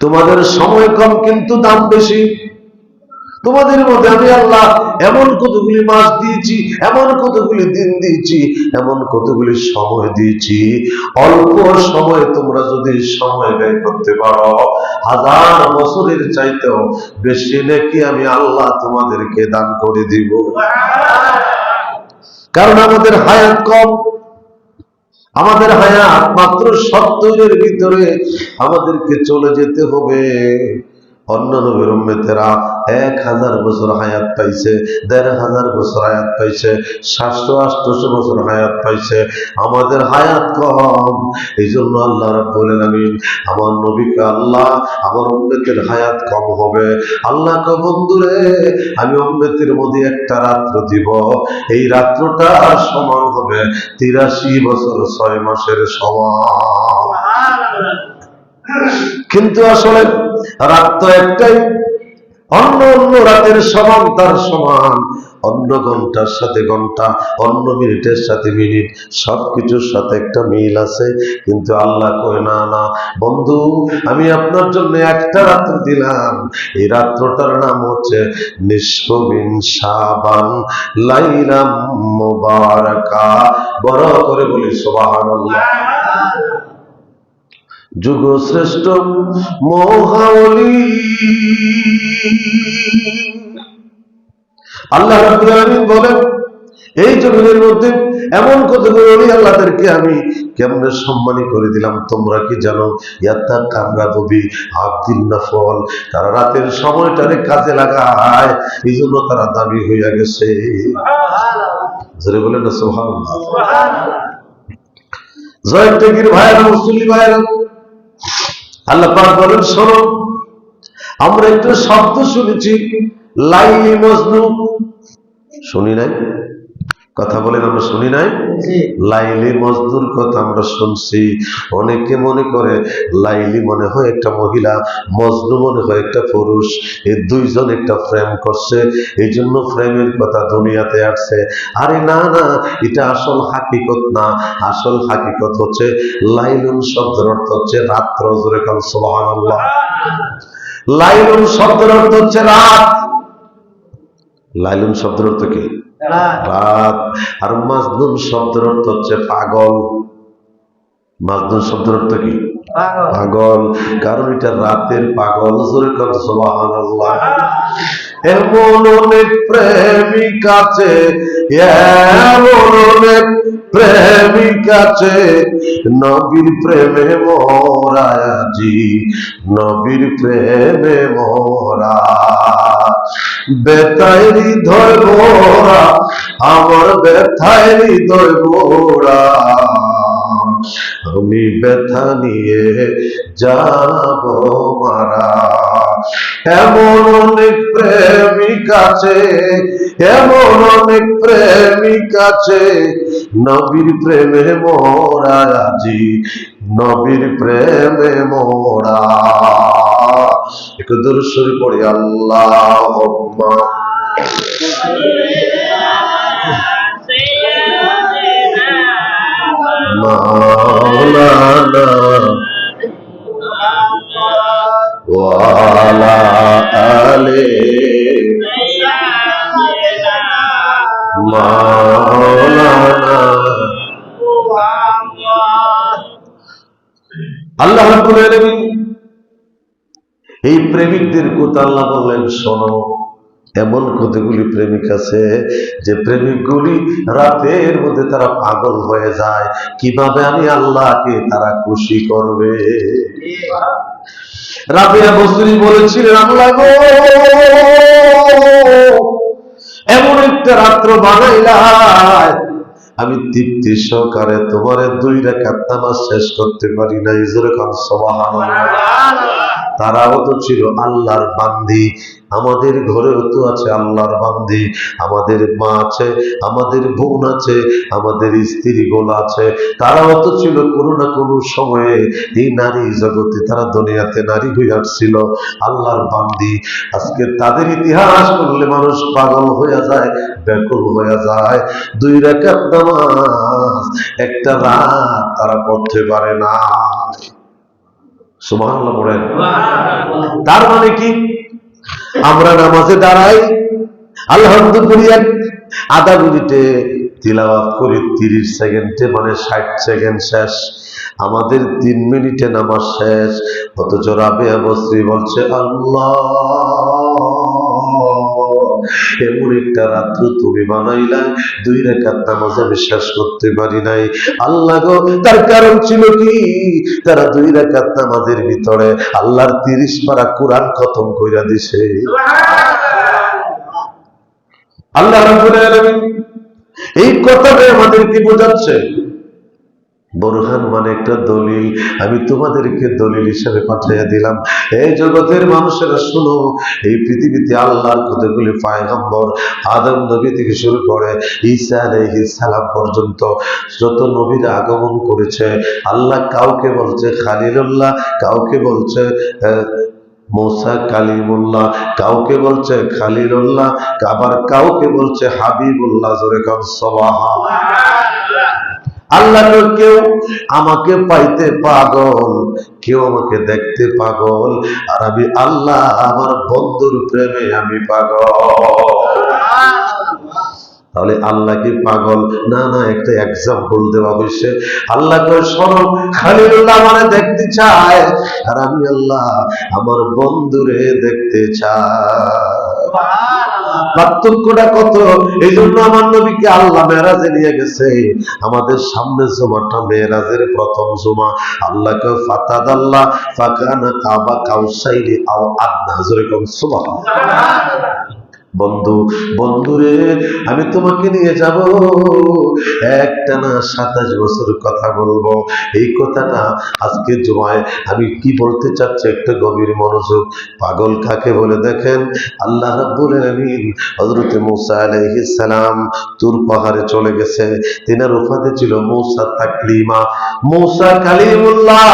তোমাদের সময় কম কিন্তু দাম বেশি। তোমাদের মধ্যে আমি আল্লাহ এমন কতগুলি মাস দিয়েছি, এমন কতগুলি দিন দিয়েছি, এমন কতগুলি সময় দিয়েছি, অল্প সময়ে তোমরা যদি সময় ব্যয় করতে পারো, 1000 বছরের চাইতেও বেশি নাকি আমি আল্লাহ তোমাদেরকে দান করে দিব। কারণ আমাদের হায়াত কম, আমাদের হায়াত মাত্র 70-এর ভিতরে আমাদেরকে চলে যেতে হবে। অন্য নবীর উম্মতেরা 1000 বছর হায়াত পাইছে, 1500 বছর হায়াত পাইছে, 700-800 বছর হায়াত পাইছে। আমাদের হায়াত কম, এই জন্য আল্লাহ রাব্বুল আলামিন আমার নবীকে আল্লাহ আমার উম্মতের হায়াত কম হবে। আল্লাহ কয় বন্ধুরে, আমি উম্মতের মধ্যে একটা রাত্র দিব, এই রাত্রটা সমান হবে 83 বছর 6 মাসের সমান। কিন্তু আসলে রাত তো একটাই, অন্য অন্য রাতের সমান তার সমান, অন্য ঘন্টার সাথে ঘন্টা, অন্য মিনিটের সাথে মিনিট, সবকিছুর সাথে একটা মিল আছে। কিন্তু আল্লাহ কয় না না বন্ধু, আমি আপনার জন্য একটা রাত্র দিলাম, এই রাত্রটার নাম হচ্ছে নিসফু মিন শাবান লাইলাম মুবারাকা। বড় করে বলি সুবহানাল্লাহ। যুগ শ্রেষ্ঠ মহাওলি আল্লাহ রাব্বুল আলামিন বলেন, এই জমিনের মধ্যে এমন কতগুলো ওলি আল্লাহদেরকে আমি কেমনে সম্মানী করে দিলাম তোমরা কি জানো? ইয়াতা কামরা ববি আব্দুল নফল, তারা রাতের সময়টারে কাজে লাগায়, এই জন্য তারা দাবি হইয়া গেছে। জোরে বলেন না সুবহানাল্লাহ। জয়ের টেকির ভাইয়েরা, মুসল্লি ভাইয়েরা, আল্লাহ পাক বলেন শোনো, আমরা একটু শব্দ শুনেছি লাইলি মজনু, শুনি নাই? কথা বলেন আমরা শুনি নাই? লাইলি মজনুর কথা আমরা শুনছি। অনেকে মনে করে লাইলি মনে হয় একটা মহিলা, মজনু মনে হয় একটা পুরুষ, এই দুইজন একটা প্রেম করছে, এই জন্য প্রেমের কথা দুনিয়াতে আসছে। আরে না না, এটা আসল হাকিকত না। আসল হাকিকত হচ্ছে লাইলুন শব্দের অর্থ হচ্ছে রাত্র। জোরে কাল সুবহানাল্লাহ। লাইলুন শব্দের অর্থ হচ্ছে রাত। লাইলুন শব্দের অর্থ কি? রাত। আর মাজনুন শব্দের অর্থ হচ্ছে পাগল। মাজনুন শব্দের অর্থ কি? পাগল। কারণ এটা রাতের পাগল। জোরে কাল সুবহানাল্লাহ। এমন অনেক প্রেমিক আছে, এমন অনেক প্রেমিক আছে, নবীর প্রেমে মোরা জি, নবীর প্রেমে মোরা, ব্যথায় হৃদয় মোরা, আমার ব্যথায় হৃদয় মোরা, আমি ব্যথা নিয়ে যাব মারা। এমন অনেক প্রেমিক আছে, এমন অনেক প্রেমিক আছে, নবীর প্রেমে মোরা জি, নবীর প্রেমে মোরা। একটু দরুদ শরীফ পড়ি। আল্লাহুম্মা মাওলানা ওয়ালা আলে মাওলানা। আল্লাহ রাব্বুল আলামিন এই প্রেমিকদের কথা আল্লাহ বললেন শোনো, এমন কতগুলি প্রেমিক আছে যে প্রেমিকগুলি রাতের মধ্যে তারা পাগল হয়ে যায়, কিভাবে আমি আল্লাহকে তারা খুশি করবে। রাবিয়া বসরি বলেছিলেন, আল্লাহ গো, এমন একটা রাত্র বানাইলাই, আমি তৃপ্তি সহকারে তোমার 2 রাকাত নামাজ শেষ করতে পারি না। জোরে কান সুবহানাল্লাহ। তারাও তো ছিল আল্লাহর বান্দি, আমাদের ঘরেও তো আছে আল্লাহর বান্দি, আমাদের মা আছে, আমাদের বোন আছে, আমাদের স্ত্রী গোলা আছে, তারাও তো ছিল কোনো না কোনো সময়ে এই নারী জগতে, তারা দুনিয়াতে নারী হয়ে আসছিল, আল্লাহর বান্দি। আজকে তাদের ইতিহাস করলে মানুষ পাগল হয়ে যায়, ব্যাকুল হয়ে যায়। 2 রাকাত নামাজ একটা রাত তারা পড়তে পারে না। সুবহানাল্লাহ পড়েন। তার মানে কি, আমরা নামাজে দাঁড়াই, আলহামদুলিল্লাহ আধা মিনিটে তিলাওয়াত করি, 30 সেকেন্ডে মানে 60 সেকেন্ড শেষ, আমাদের 3 মিনিটে নামাজ শেষ। অথচ রাবিয়া বসরি বলছে আল্লাহ, এমন একটা রাত্র তুমি বানাইলা 2 রাকাত নামাজ আমি শেষ করতে পারি নাই। আল্লাহ গো, তার কারণ ছিল কি, তারা 2 রাকাত নামাজের ভিতরে আল্লাহর 30 পারা কোরআন খতম কইরা দিছে। আল্লাহ রাব্বুল আলামিন এই কথাটা আমাদেরকে বোঝাচ্ছে। বুরহান মানে একটা দলিল, আমি তোমাদেরকে দলিল হিসেবে পাঠিয়ে দিলাম। এই জগতের মানুষেরা শুনো, এই পৃথিবীতে আল্লাহর কতগুলি পয়গম্বর, আদম নবী থেকে শুরু করে ঈসা আলাইহিস সালাম পর্যন্ত যত নবীরা আগমন করেছে, আল্লাহ কাউকে বলছে খালিলুল্লাহ, কাউকে বলছে মুসা কালিমুল্লাহ, কাউকে বলছে খালিলুল্লাহ, আবার কাউকে বলছে হাবিবুল্লাহ। জোরে কান সুবহানাল্লাহ। আল্লাহ কেউ আমাকে পাইতে পাগল, কেউ আমাকে দেখতে পাগল, আর আমি আল্লাহ আমার বন্ধুর প্রেমে আমি পাগল। তাহলে আল্লাহ কি পাগল? না না, একটা এক্সাম্পল দেওয়া হয়েছে। আল্লাহ কয় শোনো, খালিলুল্লাহ আমারে দেখতে চায়, আর আমি আল্লাহ আমার বন্ধুরে দেখতে চাই। পার্থক্যটা কত! এই জন্য আমার নবীকে আল্লাহ মেরাজে নিয়ে গেছে। আমাদের সামনে জুমাটা মেরাজের প্রথম জুমা। আল্লাহকে ফাতাদাল্লাহ ফাকানা কাবা কাউসাইরি আও আদনা। জোরে কোন সুবহানাল্লাহ। বন্ধু, বন্ধুরে আমি তোমাকে নিয়ে যাব, একটানা 27 বছর কথা বলবো। এই কথাটা আজকে জুমায় আমি কি বলতে চাচ্ছি, একটা গভীর মনোযোগ। পাগল কাকে বলে দেখেন, আল্লাহ রাব্বুল আলামিন হযরত মূসা আলাইহিস সালাম তুর পাহাড়ে চলে গেছে। তিনার উপাধি ছিল মূসা তাকলিমা, মূসা কালিমুল্লাহ।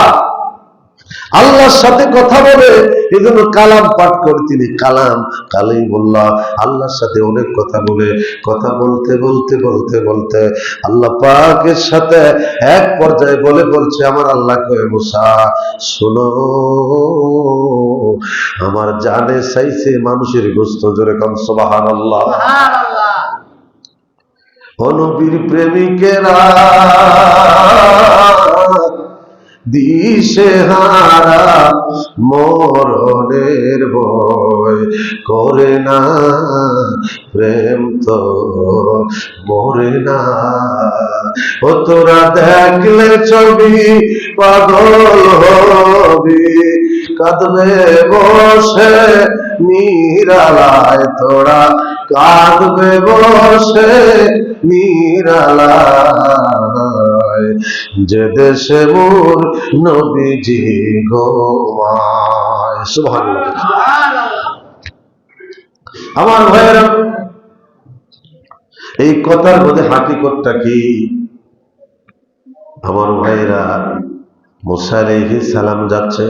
আল্লাহর সাথে কথা বলে, এই জন্য কালাম পাঠ করে তিনি কালাম কালিমুল্লাহ। আল্লাহর সাথে অনেক কথা বলে, কথা বলতে বলতে বলতে বলতে আল্লাহ পাকের সাথে এক পর্যায়ে বলছে, আমার আল্লাহ কয়ে মুসা শোনো, আমার জানে চাইছে মানুষের গোশত। জোরে কান সুবহানাল্লাহ। ও নবীর প্রেমিকেরা, দিশেহারা মরণের ভয় করে না, প্রেম তো মরে না। ও তোরা দেখলে ছবি পাগল হবি, কাঁদবে বসে নিরালায়, তোরা কাঁদবে বসে নিরালায়, যে দেশে মোর নবীজি ঘুমায়। সুবহানাল্লাহ। আমার ভাইয়েরা, এই কথার মধ্যে হাকিকতটা কি? আমার ভাইয়েরা, মূসা আলাইহিস সালাম যাচ্ছে,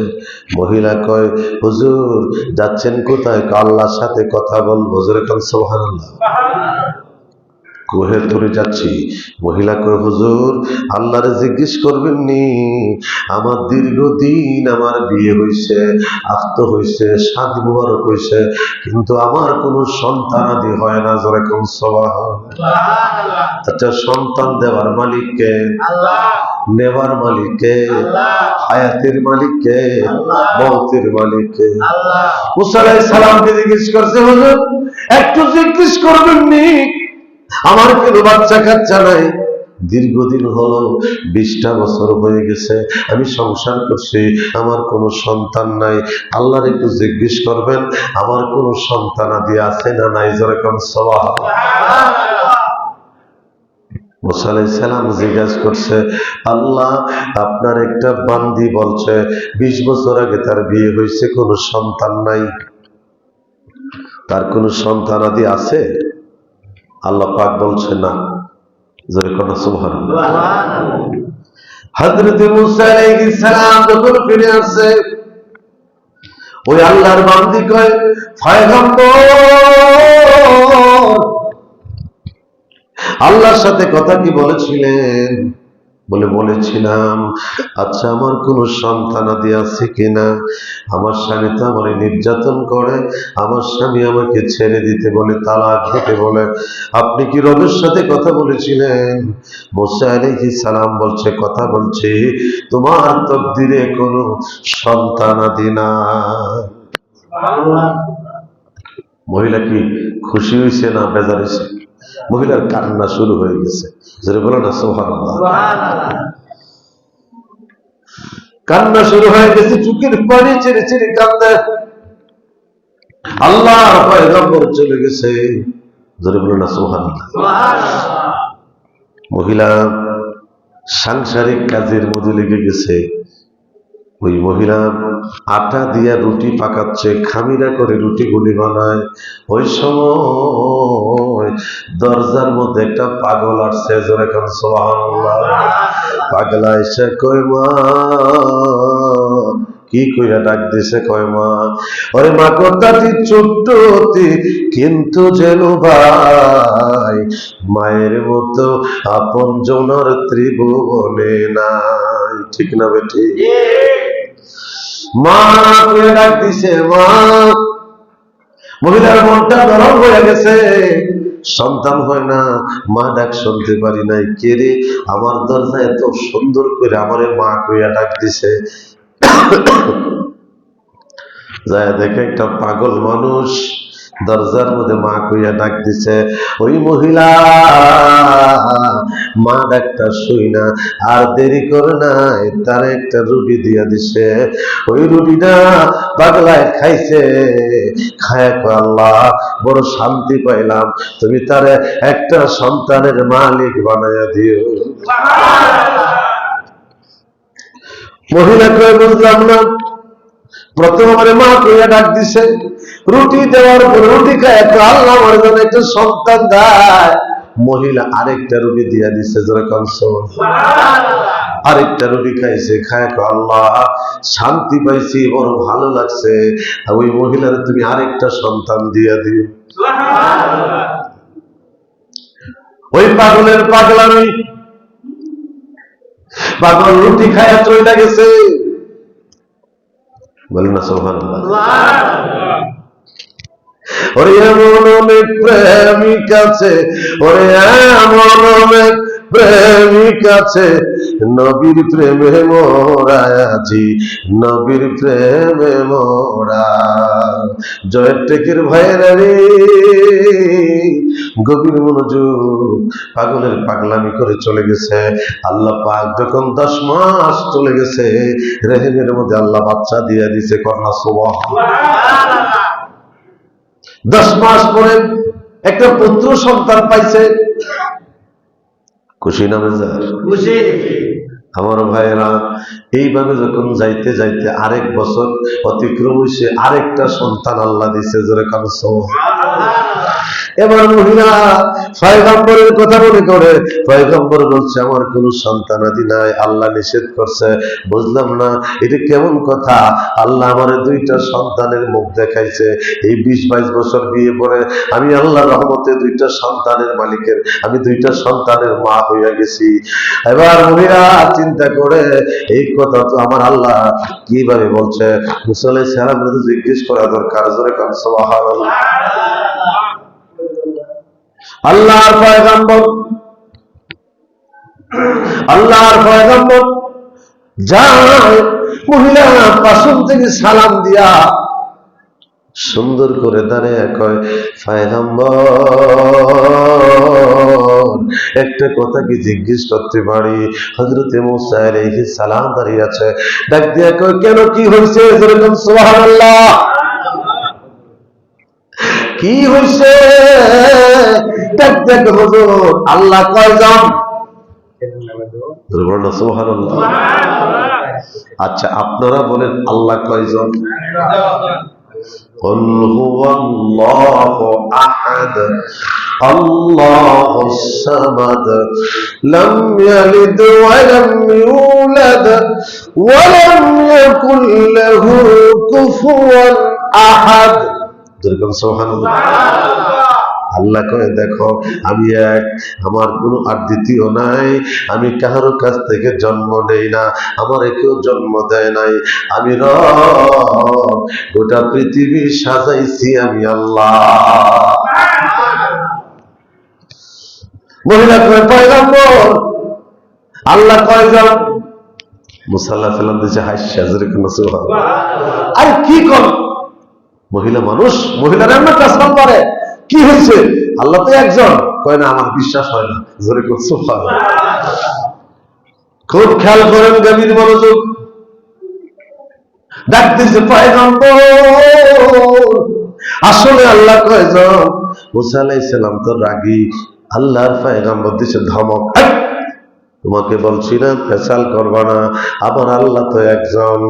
মহিলা কয় হুজুর যাচ্ছেন কোথায়? আল্লাহর সাথে কথা বলবো। জোরে কান সুবহানাল্লাহ। কোহে তুরে যাচ্ছি। মহিলা কয় হুজুর আল্লাহরে জিজ্ঞেস করবেন নি, আমার দীর্ঘদিন আমার বিয়ে হইছে, আস্ত হইছে, শাদী মুবারক হইছে, কিন্তু আমার কোনো সন্তানাদি হয় না। জোরে কোন সুবহানাল্লাহ। আচ্ছা, সন্তান দেওয়ার মালিক কে? আল্লাহ। নেবার মালিক কে? আল্লাহ। হায়াতের মালিক কে? আল্লাহ। মওতের মালিক কে? আল্লাহ। মূসা আলাইহিস সালামকে জিজ্ঞেস করছে, হুজুর একটু জিজ্ঞেস করবেন নি, আমার কোনো বাচ্চা কাচ্চা নাই, দীর্ঘদিন হলো 20টা বছর হয়ে গেছে আমি সংসার করছি, আমার কোনো সন্তান নাই, আল্লাহর একটু জিজ্ঞেস করবেন আমার কোনো সন্তান আদি আছে না নাই। যেরকম সুবহানাল্লাহ। মূসা আলাইহিস সালাম জিজ্ঞাসা করছে, আল্লাহ আপনার একটা বান্দি বলছে 20 বছর আগে তার বিয়ে হয়েছে, কোনো সন্তান নাই, তার কোনো সন্তান আদি আছে? আল্লাহ পাক বলছে না। যেরকম সুবহানাল্লাহ। হযরত মূসা আলাইহিস সালাম যখন ফিরে আসে, ওই আল্লাহর বান্দি কয় পয়গম্বর আল্লাহর সাথে কথা কি বলেছিলেন? বলে বলেছিলাম, আচ্ছা আমার কোনো সন্তানাদি আছে কিনা? আমার স্বামী তো আমার নির্যাতন করে, আমার স্বামী আমাকে ছেড়ে দিতে বলে, তালাক দিতে বলে। আপনি কি রবের সাথে কথা বলেছিলেন? মুসা আলাইহিস সালাম বলছে, কথা বলছি, তোমার তকদিরে কোনো সন্তানাদি না। মহিলা কি খুশি হয়েছে না বেজার হয়েছে? মহিলার কান্না শুরু হয়ে গেছে। যেটা বলো না সুবহানাল্লাহ, কান্না শুরু হয়ে গেছে, চোখের পানি ছেড়ে ছেড়ে কান্দে। আল্লাহর পয়গম্বর চলে গেছে। যেটা বলো না সুবহানাল্লাহ। মহিলা সাংসারিক কাজের মধ্যে লেগে গেছে। ওই মহিলা আটা দিয়া রুটি পাকাচ্ছে, খামিরা করে রুটি গুলি বানায়। ওই সময় দরজার মধ্যে একটা পাগল আসছে। জোরে কান সুবহানাল্লাহ। পাগলা এসে কই, মা, কি কইয়া ডাক দিছে, কয় মা। ওরে মা, কথাটি ছোট্ট অতি কিন্তু যেন ভাই মায়ের মতো আপন জনার ত্রিভুবনে নাই। ঠিক না বেটি? মা কইয়া ডাক দিছে, মা। মহিলার মনটা নরম হয়ে গেছে, সন্তান হয় না, মা ডাক শুনতে পারি নাই। কে রে আমার দরজা এত সুন্দর করে আমারে মা কইয়া ডাক দিছে। যায় দেখে একটা পাগল মানুষ দরজার মধ্যে মা কইয়া ডাক দিছে। ওই মহিলা মা ডাকটা শুই না আর দেরি করে নাই, তার একটা রুটি দিয়া দিছে। ওই রুটিটা পাগলায় খাইছে। খায় আল্লাহ, বড় শান্তি পাইলাম, তুমি তারে একটা সন্তানের মালিক বানাইয়া দিও। মহিলা কয়ে, বুঝলাম না। প্রথম আমার মা কইয়া ডাক দিছে, রুটি দেওয়ার পর রুটি খায় আল্লাহ আমার জন্য একটা সন্তান দেয়। মহিলা আরেকটা রুটি দিয়া দিছে। জোরে কান সুবহানাল্লাহ। আরেকটা রুটি খাইছে, খায় আল্লাহ শান্তি পাইছি, বড় ভালো লাগছে। ওই মহিলার তুমি আরেকটা সন্তান দিয়া দিও। সুবহানাল্লাহ। ওই পাগলের পাগলামি, পাগল রুটি খায়া চলে গেছে। বলেন না সুবহানাল্লাহ। ওরে এমন অনেক প্রেমিক আছে, ওরে এমন অনেক প্রেমিক আছে, নবীর প্রেমে মোরা আছি, নবীর প্রেমে মোরা। জয়ের টেকের ভাইরানি গভীর মনোযোগ, পাগলের পাগলামি করে চলে গেছে। আল্লাহ পাক যখন 10 মাস চলে গেছে, রেহেমের মধ্যে আল্লাহ বাচ্চা দিয়ে দিছে। কন্যা সুবহানাল্লাহ। 10 মাস পরে একটা পুত্র সন্তান পাইছে। খুশি না বেজার? খুশি। আমার ভাইয়েরা, এইভাবে যখন যাইতে যাইতে আরেক বছর অতিক্রম হয়েছে, আরেকটা সন্তান আল্লাহ দিছে। জোরে কান সুবহানাল্লাহ। এবার মহিলা পয়গম্বরের কথা মনে করে, পয়গম্বর বলছে আমার কোন সন্তানাদি নাই, আল্লাহ নিষেধ করছে। বুঝলাম না এটা কেমন কথা, আল্লাহ আমার 2টা সন্তানের মুখ দেখাইছে। এই 20-22 বছর বিয়ে পরে আমি আল্লাহর রহমতে 2টা সন্তানের মালিকের, আমি 2টা সন্তানের মা হইয়া গেছি। এবার মহিলা চিন্তা করে, এই কথা তো আমার আল্লাহ কিভাবে বলছে? মুসা আলাইহিস সালাম তো জিজ্ঞেস করা দরকার। জোরে কান সুবহানাল্লাহ। আল্লাহর পয়গম্বর, আল্লাহর পয়গম্বর যায়, মহিলা পাশন থেকে সালাম দিয়া সুন্দর করে দাঁড়িয়ে কয়, পয়গম্বর একটা কথা কি জিজ্ঞেস করতে পারি? হযরত মুসা আলাইহিস সালাম দাঁড়িয়ে আছে, ডাক দিয়া কয়, কেন, কি হয়েছে? যেরকম সুবহানাল্লাহ। কি হয়েছে? ডাক দেখ হুজুর, আল্লাহ কয়জন? সুবহানাল্লাহ। আচ্ছা আপনারা বলেন আল্লাহ কয়জন? قل هو الله أحد الله الصمد لم يلد ولم يولد ولم يكن له كفوا أحد। سبحان الله। আল্লাহ কয়ে দেখো আমি এক, আমার কোনো আর দ্বিতীয় নাই, আমি কারো কাছ থেকে জন্ম নেই না, আমার কেউ জন্ম দেয় নাই, আমি রব, গোটা পৃথিবী সাজাইছি আমি আল্লাহ। মহিলা কয় পয়গম্বর আল্লাহ কয়জন? মুসা আলাইহিস সালাম দিছে হাসিয়া, জোরে কোন সুবহানাল্লাহ। আর কি কর, মহিলা মানুষ, মহিলারা এমন কাজ পারে, কি হয়েছে? আল্লাহ তো একজন। কয় না, আমার বিশ্বাস হয় না, জোরে কোন সুবহানাল্লাহ। খুব খেয়াল করেন, গভীর মনোযোগ। ডাক দিছে পয়গম্বর, আসলে আল্লাহ কয়জন? মুসা আলাইহিস সালাম তো রাগী, আল্লাহর পয়গম্বর দিছে ধমক, তোমাকে বলছি না পেশাল করবা না, আমার আল্লাহ তো একজন,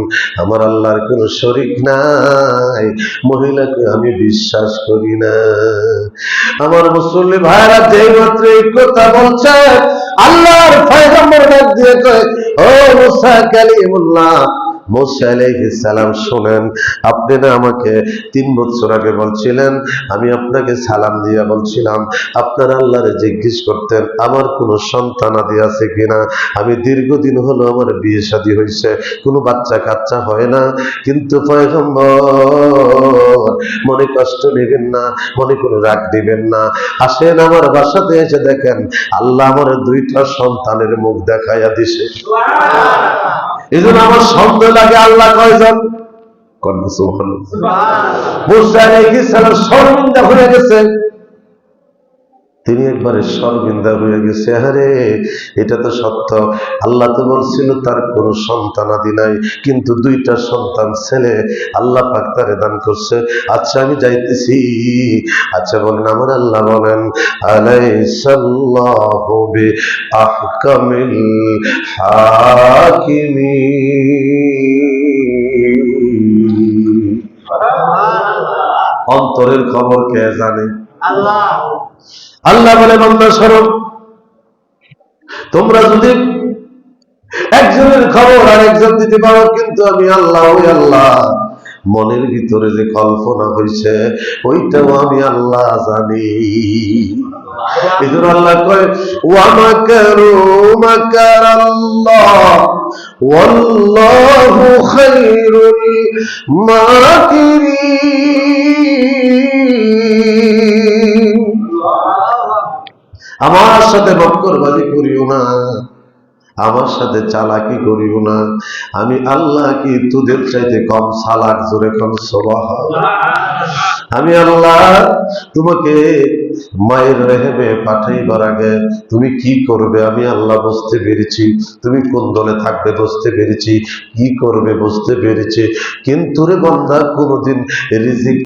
আমার আল্লাহর কোনো শরীক নাই, মহিলাকে আমি বিশ্বাস করি না। আমার মুসলিম ভাইরা যেই মাত্র এই কথা বলছে, আল্লাহর পয়গম্বর ডাক দিয়ে কয়, ও মুসা কালিমুল্লাহ, মুসা আলাইহিস সালাম শুনেন, আপনি না আমাকে 3 বছর আগে বলছিলেন, আমি আপনাকে সালাম দিয়া বলছিলাম আপনার আল্লাহরে জিজ্ঞেস করতেন আমার কোনো সন্তানাদি আছে কিনা। আমি দীর্ঘদিন হলো আমার বিয়ে শাদী হয়েছে, কোনো বাচ্চা কাচ্চা হয় না, কিন্তু পয়গম্বর মনে কষ্ট নেবেন না, মনে কোনো রাগ দিবেন না, আসেন আমার বাসাতে এসে দেখেন আল্লাহ আমার 2টা সন্তানের মুখ দেখাইয়া দিছে। এই জন্য আমার সন্দেহ লাগে আল্লাহ কয়জন? মুসা আলাইহিস সালাম শর্মিন্দা হয়ে গেছে, তিনি একবারে শর্মিন্দা হয়ে গেছে। আরে এটা তো সত্য, আল্লাহ তো বলছিল তার কোনো সন্তানাদি নাই, কিন্তু 2টা সন্তান ছেলে আল্লাহ পাক তারে দান করছে। আচ্ছা আমি যাইতেছি, আচ্ছা বলেন আমার আল্লাহ বলেন, আলাইসাল্লাহু বিআহকামিল হাকিমিন। অন্তরের খবর কে জানে? আল্লাহ। আল্লাহ বলে বান্দা শোনো, তোমরা যদি একজনের খবর আরেকজন দিতে পারো, কিন্তু আমি আল্লাহ, ওই আল্লাহ মনের ভিতরে যে কল্পনা হয়েছে ওইটাও আমি আল্লাহ জানি। এই জন্য আল্লাহ কয়, ওয়া মাকারু মাকারাল্লাহ ওয়াল্লাহু খায়রুল মাকিরিন। আমার সাথে মক্করবাজি করিও না, আমার সাথে চালাকি করিও না, আমি আল্লাহ কি তোদের চাইতে কম চালাক? জোরে কম সুবহানাল্লাহ। আমি আল্লাহ তোমাকে মায়ের রেহেমে পাঠাইবার আগে তুমি কি করবে আমি আল্লাহ বুঝতে পেরেছি, তুমি কোন দলে থাকবে বুঝতে পেরেছি, কি করবে বুঝতে পেরেছি, কিন্তু রে বান্দা কোনদিন রিজিক